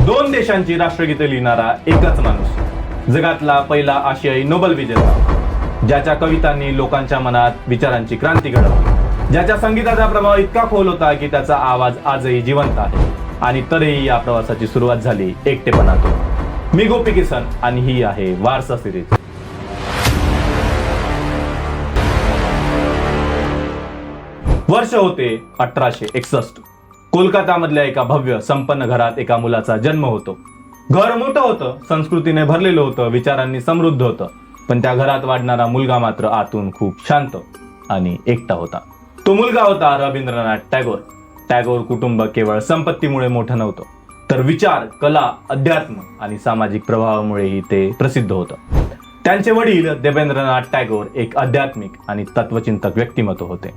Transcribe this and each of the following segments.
दोन देशांची राष्ट्रगीते लिहिणारा एकच माणूस, जगातला पहिला आशियाई नोबेल विजेता, ज्याच्या कवितांनी लोकांच्या मनात विचारांची क्रांती घडवली, ज्याच्या संगीताचा प्रभाव इतका खोल होता की त्याचा आवाज आजही जिवंत आहे. आणि तरीही या प्रवासाची सुरुवात झाली एकटेपणातून. मी गोपी किसन आणि ही आहे वारसा सिरीज. वर्ष होते 1861. कोलकातामधल्या एका भव्य संपन्न घरात एका मुलाचा जन्म होतो. घर मोठं होतं, संस्कृतीने भरलेलं होतं, विचारांनी समृद्ध होतं. पण त्या घरात वाढणारा मुलगा मात्र आतून खूप शांत आणि एकटा होता. तो मुलगा होता रवींद्रनाथ टागोर. टागोर कुटुंब केवळ संपत्तीमुळे मोठं नव्हतं, तर विचार, कला, अध्यात्म आणि सामाजिक प्रभावामुळेही ते प्रसिद्ध होतं. त्यांचे वडील देवेंद्रनाथ टागोर एक आध्यात्मिक आणि तत्वचिंतक व्यक्तिमत्व होते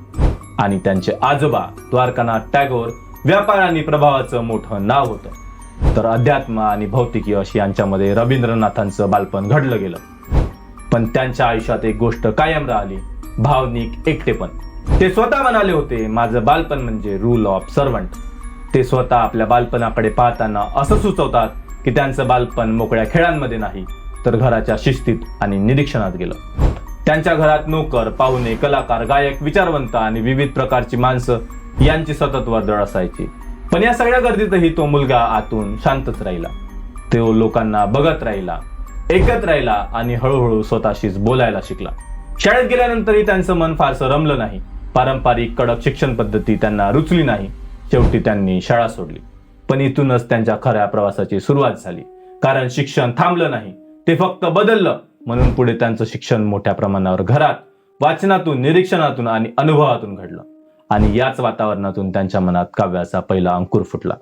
आणि त्यांचे आजोबा द्वारकानाथ टागोर व्यापार आणि प्रभावाचं मोठं नाव होतं. तर अध्यात्म आणि भौतिक यश यांच्यामध्ये रवींद्रनाथांचं बालपण घडलं गेलं. पण त्यांच्या आयुष्यात एक गोष्ट कायम राहिली, भावनिक एकटेपण. ते स्वतः म्हणाले होते, माझं बालपण म्हणजे रूल ऑफ सर्वंट. ते स्वतः आपल्या बालपणाकडे पाहताना असं सुचवतात की त्यांचं बालपण मोकळ्या खेळांमध्ये नाही, तर घराच्या शिस्तीत आणि निरीक्षणात गेलं. त्यांच्या घरात नोकर, पाहुणे, कलाकार, गायक, विचारवंत आणि विविध प्रकारची माणसं यांची सतत वर्दळ असायची. पण या सगळ्या गर्दीतही तो मुलगा आतून शांतच राहिला. तो लोकांना बघत राहिला, ऐकत राहिला आणि हळूहळू स्वतःशीच बोलायला शिकला. शाळेत गेल्यानंतरही त्यांचं मन फारसं रमलं नाही. पारंपरिक कडक शिक्षण पद्धती त्यांना रुचली नाही. शेवटी त्यांनी शाळा सोडली. पण इथूनच त्यांच्या खऱ्या प्रवासाची सुरुवात झाली. कारण शिक्षण थांबलं नाही, ते फक्त बदललं. म्हणून पुढे त्यांचं शिक्षण मोठ्या प्रमाणावर घरात, वाचनातून, निरीक्षणातून आणि अनुभवातून घडलं. आणि याच वातावरणातून त्यांच्या मनात काव्याचा पहिला अंकुर फुटला.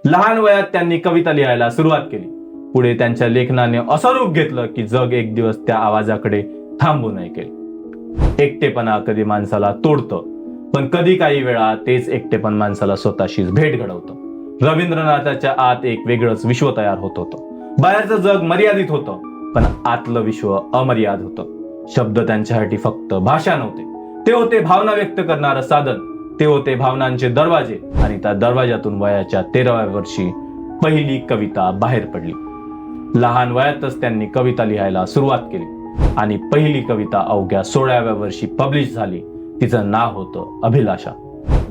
लहान वयात त्यांनी कविता लिहायला सुरुवात केली. पुढे त्यांच्या लेखनाने असं रूप घेतलं की जग एक दिवस त्या आवाजाकडे थांबू नये केले. एकटेपणा कधी माणसाला तोडतं, पण कधी काही वेळा तेच एकटेपण माणसाला स्वतःशीच भेट घडवतं. रवींद्रनाथाच्या आत एक वेगळंच विश्व तयार होत होतं. बाहेरचं जग मर्यादित होतं, पण आतलं विश्व अमर्याद होतं. शब्द त्यांच्यासाठी फक्त भाषा नव्हते, ते होते भावना व्यक्त करणारं साधन. ते होते भावनांचे दरवाजे. आणि त्या दरवाजातून वयाच्या 13व्या वर्षी पहिली कविता बाहेर पडली. लहान वयातच त्यांनी कविता लिहायला सुरुवात केली आणि पहिली कविता अवघ्या 16व्या वर्षी पब्लिश झाली. तिचं नाव होतं अभिलाषा.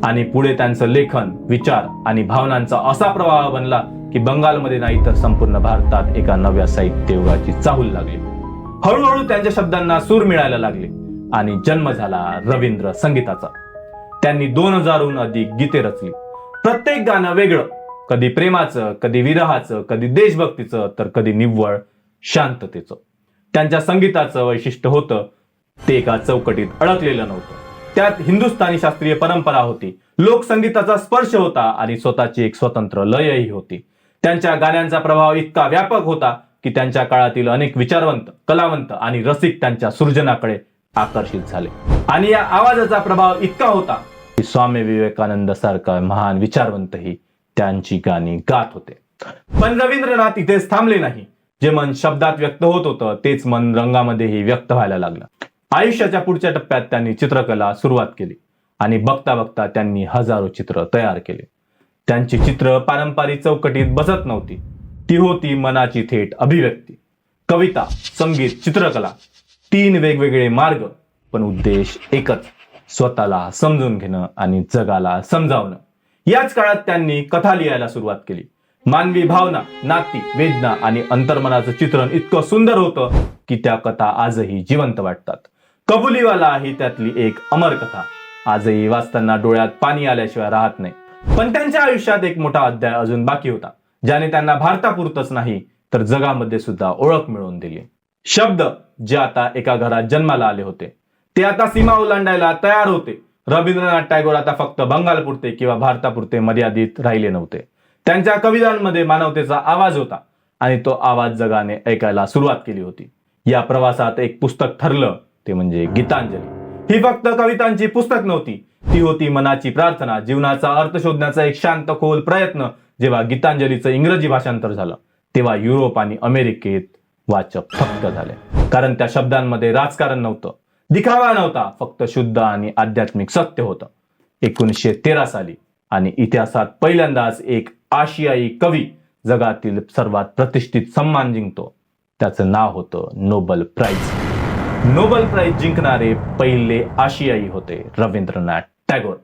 आणि पुढे त्यांचं लेखन, विचार आणि भावनांचा असा प्रवाह बनला की बंगालमध्ये नाही तर संपूर्ण भारतात एका नव्या साहित्य युगाची चाहूल लागली. हळूहळू त्यांच्या शब्दांना सूर मिळायला लागले आणि जन्म झाला रवींद्र संगीताचा. त्यांनी 2000हून अधिक गीते रचली. प्रत्येक गाणं वेगळं, कधी प्रेमाचं, कधी विरहाचं, कधी देशभक्तीचं, तर कधी निव्वळ शांततेचं. त्यांच्या संगीताचं वैशिष्ट्य होतं, ते एका चौकटीत अडकलेलं नव्हतं. त्यात हिंदुस्थानी शास्त्रीय परंपरा होती, लोकसंगीताचा स्पर्श होता आणि स्वतःची एक स्वतंत्र लयही होती. त्यांच्या गाण्यांचा प्रभाव इतका व्यापक होता की त्यांच्या काळातील अनेक विचारवंत, कलावंत आणि रसिक त्यांच्या सृजनाकडे आकर्षित झाले. आणि या आवाजाचा प्रभाव इतका होता की स्वामी विवेकानंद सारखा महान विचारवंतही त्यांची गाणी गात होते. पण रवींद्रनाथ इथेच थांबले नाही. जे मन शब्दात व्यक्त होत होतं तेच मन रंगामध्येही व्यक्त व्हायला लागलं. आयुष्याच्या पुढच्या टप्प्यात त्यांनी चित्रकला सुरुवात केली आणि बघता बघता त्यांनी हजारो चित्र तयार केले. त्यांची चित्र पारंपरिक चौकटीत बसत नव्हती. ती होती मनाची थेट अभिव्यक्ती. कविता, संगीत, चित्रकला, 3 वेगवेगळे मार्ग, पण उद्देश एकच, स्वतःला समजून घेणं आणि जगाला समजावणं. याच काळात त्यांनी कथा लिहायला सुरुवात केली. मानवी भावना, नाती, वेदना आणि अंतर्मनाचं चित्रण इतकं सुंदर होतं की त्या कथा आजही जिवंत वाटतात. कबुलीवाला ही त्यातली एक अमर कथा आजही वाचताना डोळ्यात पाणी आल्याशिवाय राहत नाही. पण त्यांच्या आयुष्यात एक मोठा अध्याय अजून बाकी होता, ज्याने त्यांना भारतापुरतच नाही तर जगामध्ये सुद्धा ओळख मिळवून दिली. शब्द जे आता एका घरात जन्माला आले होते, ते आता सीमा ओलांडायला तयार होते. रवींद्रनाथ टागोर आता फक्त बंगालपुरते किंवा भारतापुरते मर्यादित राहिले नव्हते. त्यांच्या कवितांमध्ये मानवतेचा आवाज होता आणि तो आवाज जगाने ऐकायला सुरुवात केली होती. या प्रवासात एक पुस्तक ठरलं, ते म्हणजे गीतांजली. ही फक्त कवितांची पुस्तक नव्हती, ती होती मनाची प्रार्थना, जीवनाचा अर्थ शोधण्याचा एक शांत खोल प्रयत्न. जेव्हा गीतांजलीचं इंग्रजी भाषांतर झालं तेव्हा युरोप आणि अमेरिकेत वाचक थक्क झाले. कारण त्या शब्दांमध्ये राजकारण नव्हतं, दिखावा नव्हता, फक्त शुद्ध आणि आध्यात्मिक सत्य होतं. 1913 साली आणि इतिहासात पहिल्यांदाच एक आशियाई कवी जगातील सर्वात प्रतिष्ठित सन्मान जिंकतो. त्याचं नाव होतं नोबेल प्राइज. नोबेल प्राइज जिंकणारे पहिले आशियाई होते रवींद्रनाथ टागोर.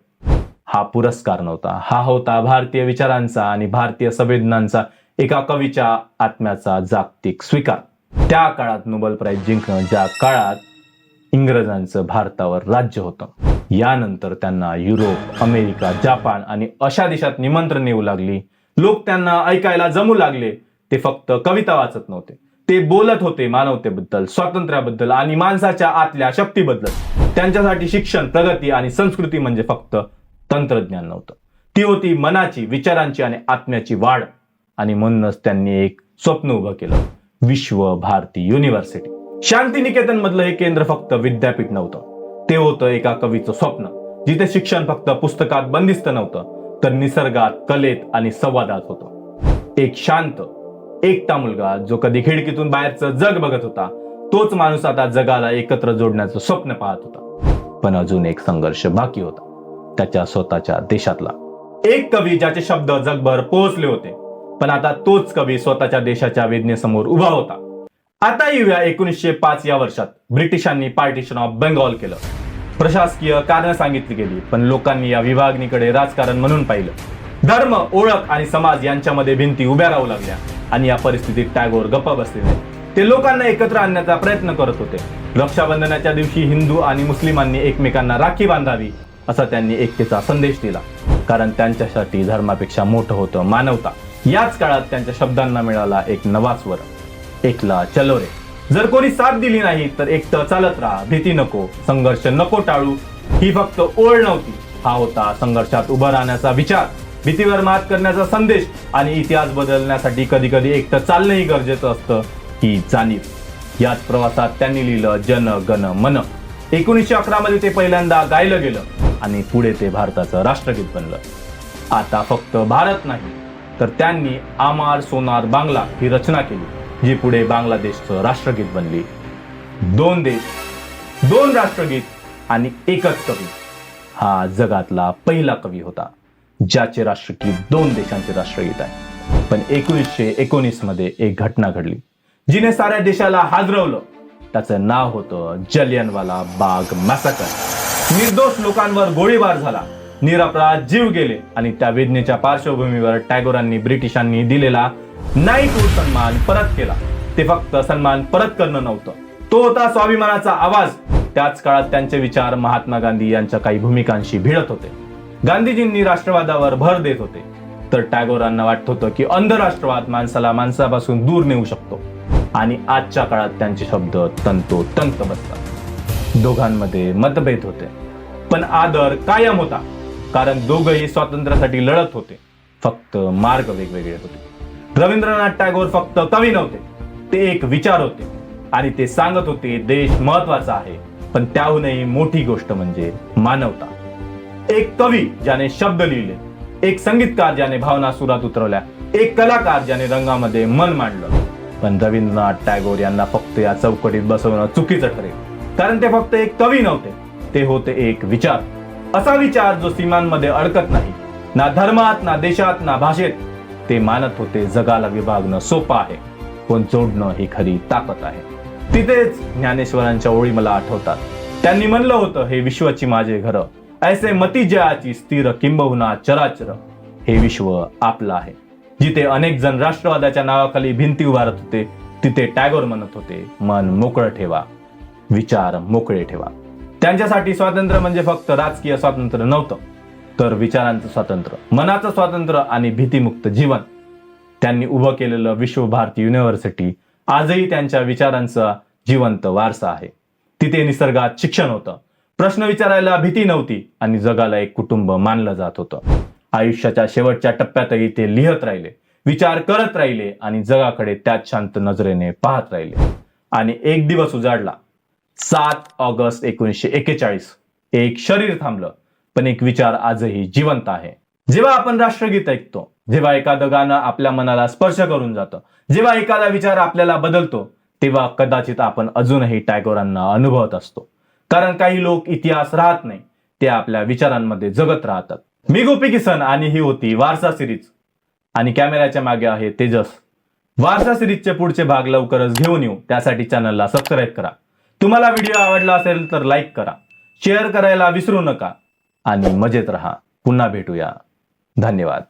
हा पुरस्कार नव्हता, हा होता भारतीय विचारांचा आणि भारतीय संवेदनांचा एका कवीच्या आत्म्याचा जागतिक स्वीकार. त्या काळात नोबेल प्राइज जिंकणं, ज्या काळात इंग्रजांचं भारतावर राज्य होतं. यानंतर त्यांना युरोप, अमेरिका, जपान आणि अशा देशात निमंत्रण येऊ लागली. लोक त्यांना ऐकायला जमू लागले. ते फक्त कविता वाचत नव्हते, ते बोलत होते मानवतेबद्दल, स्वातंत्र्याबद्दल आणि माणसाच्या आतल्या शक्तीबद्दल. त्यांच्यासाठी शिक्षण, प्रगती आणि संस्कृती म्हणजे फक्त तंत्रज्ञान नव्हतं, ती होती मनाची, विचारांची आणि आत्म्याची वाढ. आणि म्हणूनच त्यांनी एक स्वप्न उभं केलं, विश्व भारती युनिव्हर्सिटी. शांतिनिकेतन मधलं हे केंद्र फक्त विद्यापीठ नव्हतं, ते होतं एका कवीचं स्वप्न, जिथे शिक्षण फक्त पुस्तकात बंदिस्त नव्हतं, तर निसर्गात, कलेत आणि संवादात होतं. एक शांत, एकटा मुलगा जो कधी खिडकीतून बाहेरचं जग बघत होता, तोच माणूस आता जगाला एकत्र जोडण्याचं स्वप्न पाहत होता. पण अजून एक संघर्ष बाकी होता, त्याच्या स्वतःच्या देशातला. एक कवी ज्याचे शब्द जगभर पोहोचले होते, पण आता तोच कवी स्वतःच्या देशाच्या वेदनेसमोर उभा होता. आता येऊया 1905 या वर्षात. ब्रिटिशांनी पार्टिशन ऑफ बेंगॉल केलं. प्रशासकीय कारण सांगितली गेली, पण लोकांनी या विभागणीकडे राजकारण म्हणून पाहिलं. धर्म, ओळख आणि समाज यांच्यामध्ये भिंती उभ्या राहू लागल्या. आणि या परिस्थितीत टागोर गप्प बसले नाही. ते लोकांना एकत्र आणण्याचा प्रयत्न करत होते. रक्षाबंधनाच्या दिवशी हिंदू आणि मुस्लिमांनी एकमेकांना राखी बांधावी, असा त्यांनी एकतेचा संदेश दिला. कारण त्यांच्यासाठी धर्मापेक्षा मोठं होतं मानवता. याच काळात त्यांच्या शब्दांना मिळाला एक नवा स्वर, एकला चलो रे. जर कोणी साथ दिली नाही तर एकटं चालत राहा, भीती नको, संघर्ष नको टाळू. ही फक्त ओळ नव्हती, हा होता संघर्षात उभं राहण्याचा विचार, भीतीवर मात करण्याचा संदेश आणि इतिहास बदलण्यासाठी कधी कधी एकटं चालणंही गरजेचं असतं, ही जाणीव. याच प्रवासात त्यांनी लिहिलं जन गण मन. 1911 मध्ये ते पहिल्यांदा गायलं गेलं आणि पुढे ते भारताचं राष्ट्रगीत बनलं. आता फक्त भारत नाही, तर त्यांनी आमार सोनार बांगला ही रचना केली, जी पुढे बांगलादेशचं राष्ट्रगीत बनली. 2 देश, 2 राष्ट्रगीत आणि एकच कवी. हा जगातला पहिला कवी होता ज्याचे राष्ट्रगीत 2 देशांचे राष्ट्रगीत आहे. पण 1919 मध्ये एक घटना घडली, जिने साऱ्या देशाला हादरवलं. त्याचं नाव होतं जलियनवाला बाग मॅसॅकर. निर्दोष लोकांवर गोळीबार झाला, निरपराध जीव गेले आणि त्या वेदनेच्या पार्श्वभूमीवर टागोरांनी ब्रिटिशांनी दिलेला नाईटहूड सन्मान परत केला. ते फक्त सन्मान परत करणं नव्हतं, तो होता स्वाभिमानाचा आवाज. त्याच काळात त्यांचे विचार महात्मा गांधी यांच्या काही भूमिकांशी भिडत होते. गांधीजींनी राष्ट्रवादावर भर देत होते, तर टागोरांना वाटत होतं की अंध राष्ट्रवाद माणसाला माणसापासून दूर नेऊ शकतो. आणि आजच्या काळात त्यांचे शब्द तंतोतंत बसतात. दोघांमध्ये मतभेद होते, पण आदर कायम होता, कारण दोघंही स्वातंत्र्यासाठी लढत होते, फक्त मार्ग वेगवेगळे होते. रवींद्रनाथ टागोर फक्त कवी नव्हते, ते एक विचार होते. आणि ते सांगत होते देश महत्वाचा आहे, पण त्याहूनही मोठी गोष्ट म्हणजे मानवता. एक कवी ज्याने शब्द लिहिले, एक संगीतकार ज्याने भावना सुरात उतरवल्या, एक कलाकार ज्याने रंगामध्ये मन मांडलं. पण रवींद्रनाथ टागोर यांना फक्त या चौकटीत बसवणं चुकीचं ठरेल, कारण ते फक्त एक कवी नव्हते, ते होते एक विचार. असा विचार जो सीमांमध्ये अडकत नाही, ना धर्मात, ना देशात, ना भाषेत. ते मानत होते जगाला विभागणं सोपं आहे, पण जोडणं ही खरी ताकद आहे. तिथेच ज्ञानेश्वरांच्या ओळी मला आठवतात. त्यांनी म्हणलं होतं, हे विश्वाची माझे घर, ऐसे मती जयाची स्थिर किंबहुना चराचर. हे विश्व आपलं आहे. जिथे अनेक जण राष्ट्रवादाच्या नावाखाली भिंती उभारत होते, तिथे टागोर म्हणत होते, मन मोकळं ठेवा, विचार मोकळे ठेवा. त्यांच्यासाठी स्वातंत्र्य म्हणजे फक्त राजकीय स्वातंत्र्य नव्हतं, तर विचारांचं स्वातंत्र्य, मनाचं स्वातंत्र्य आणि भीतीमुक्त जीवन. त्यांनी उभं केलेलं विश्व भारती युनिव्हर्सिटी आजही त्यांच्या विचारांचा जिवंत वारसा आहे. तिथे निसर्गात शिक्षण होतं, प्रश्न विचारायला भीती नव्हती आणि जगाला एक कुटुंब मानलं जात होतं. आयुष्याच्या शेवटच्या टप्प्यातही ते लिहत राहिले, विचार करत राहिले आणि जगाकडे त्याच शांत नजरेने पाहत राहिले. आणि एक दिवस उजाडला, 7 ऑगस्ट 1941. एक शरीर थांबलं, पण एक विचार आजही जिवंत आहे. जेव्हा आपण राष्ट्रगीत ऐकतो, जेव्हा एखादं गाणं आपल्या मनाला स्पर्श करून जातं, जेव्हा एखादा विचार आपल्याला बदलतो, तेव्हा कदाचित आपण अजूनही टागोरांना अनुभवत असतो. कारण काही लोक इतिहास राहत नाही, ते आपल्या विचारांमध्ये जगत राहतात. मी गोपी किसन आणि ही होती वारसा सिरीज. आणि कॅमेऱ्याच्या मागे आहे तेजस. वारसा सिरीजचे पुढचे भाग लवकरच घेऊन येऊ, त्यासाठी चॅनलला सबस्क्राईब करा. तुम्हाला व्हिडिओ आवडला असेल तर लाईक करा, शेअर करायला विसरू नका आणि मजेत राहा. पुन्हा भेटूया. धन्यवाद.